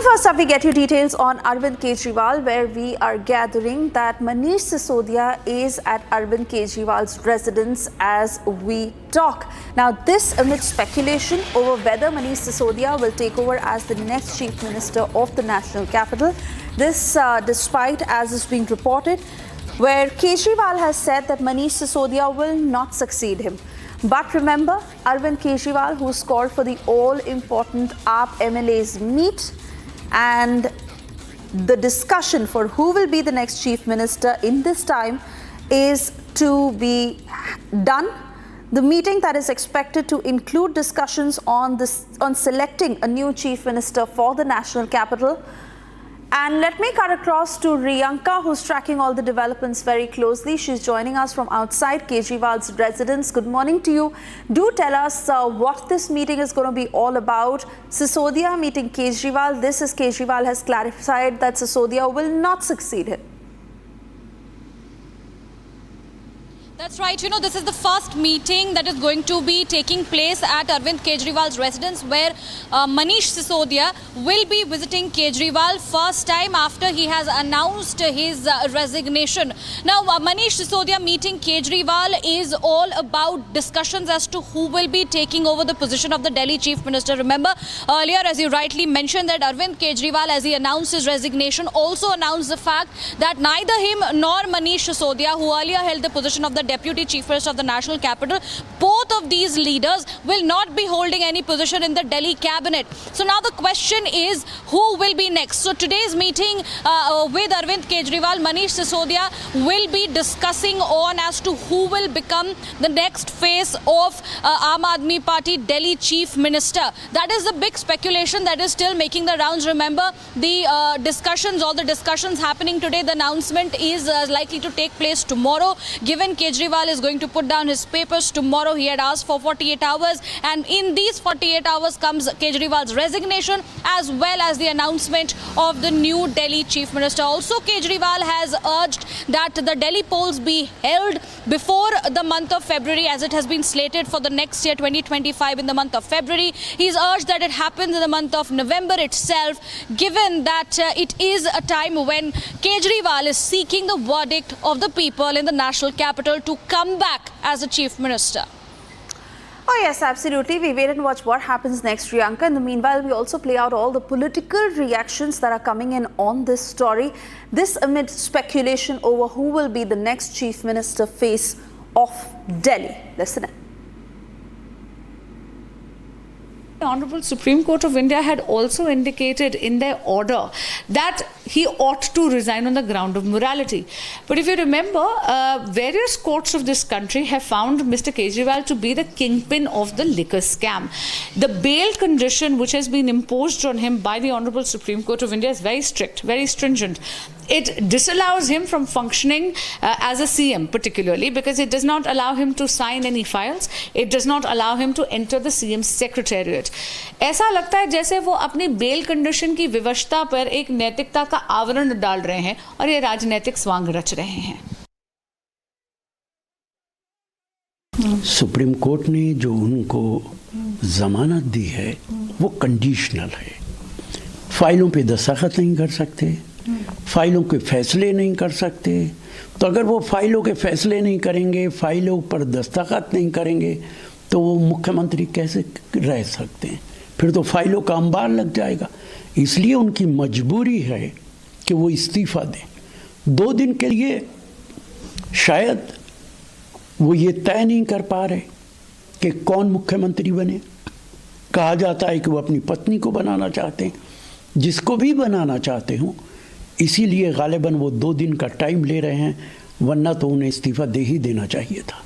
And first up, we get you details on Arvind Kejriwal, where we are gathering that Manish Sisodia is at Arvind Kejriwal's residence as we talk. Now, this amid speculation over whether Manish Sisodia will take over as the next Chief Minister of the national capital. This despite, as is being reported, where Kejriwal has said that Manish Sisodia will not succeed him. But remember, Arvind Kejriwal, who's called for the all-important AAP MLAs meet, and the discussion for who will be the next chief minister in this time is to be done. The meeting that is expected to include discussions on selecting a new chief minister for the national capital. And let me cut across to Riyanka, who's tracking all the developments very closely. She's joining us from outside Kejriwal's residence. Good morning to you. Do tell us what this meeting is going to be all about. Sisodia meeting Kejriwal. This is Kejriwal has clarified that Sisodia will not succeed him. That's right. This is the first meeting that is going to be taking place at Arvind Kejriwal's residence, where Manish Sisodia will be visiting Kejriwal first time after he has announced his resignation. Now, Manish Sisodia meeting Kejriwal is all about discussions as to who will be taking over the position of the Delhi Chief Minister. Remember, earlier, as you rightly mentioned, that Arvind Kejriwal, as he announced his resignation, also announced the fact that neither him nor Manish Sisodia, who earlier held the position of the Deputy Chief Minister of the national capital, both of these leaders will not be holding any position in the Delhi cabinet. So now the question is, who will be next? So today's meeting with Arvind Kejriwal, Manish Sisodia will be discussing on as to who will become the next face of Aam Aadmi Party Delhi Chief Minister. That is the big speculation that is still making the rounds. Remember, the all the discussions happening today, the announcement is likely to take place tomorrow. Given Kejriwal is going to put down his papers tomorrow, he had asked for 48 hours, and in these 48 hours comes Kejriwal's resignation as well as the announcement of the new Delhi Chief Minister. Also, Kejriwal has urged that the Delhi polls be held before the month of February, as it has been slated for the next year 2025 in the month of February. He's urged that it happens in the month of November itself, given that it is a time when Kejriwal is seeking the verdict of the people in the national capital to come back as a chief minister. Oh yes, absolutely. We wait and watch what happens next, Riyanka. In the meanwhile, we also play out all the political reactions that are coming in on this story. This amid speculation over who will be the next chief minister face of Delhi. Listen in. The Honorable Supreme Court of India had also indicated in their order that he ought to resign on the ground of morality. But if you remember, various courts of this country have found Mr. Kejriwal to be the kingpin of the liquor scam. The bail condition which has been imposed on him by the Honorable Supreme Court of India is very strict, very stringent. It disallows him from functioning as a CM, particularly because it does not allow him to sign any files. It does not allow him to enter the CM's secretariat. ऐसा लगता है जैसे वो अपनी bell condition की विवशता पर एक नैतिकता का आवरण डाल रहे हैं और ये राजनीतिक स्वांग रच रहे हैं। सुप्रीम कोर्ट ने जो उनको जमानत दी है वो कंडीशनल है। फाइलों पे दस्तखत नहीं कर सकते, फाइलों के फैसले नहीं कर सकते। तो अगर वो फाइलों के फैसले नहीं करेंगे, फाइलों पर दस्तखत नहीं करेंगे, तो वो मुख्यमंत्री कैसे रह सकते हैं? फिर तो फाइलों का अंबार लग जाएगा। इसलिए उनकी मजबूरी है कि वो इस्तीफ़ा दें। 2 दिन के लिए शायद वो ये तय नहीं कर पा रहे कि कौन मुख्यमंत्री बने। कहा जाता है कि वो अपनी पत्नी को बनाना चाहते हैं, जिसको भी बनाना चाहते हों, इसीलिए गालिबन वो 2 दिन का टाइम ले रहे हैं, वरना तो उन्हें इस्तीफ़ा दे ही देना चाहिए था।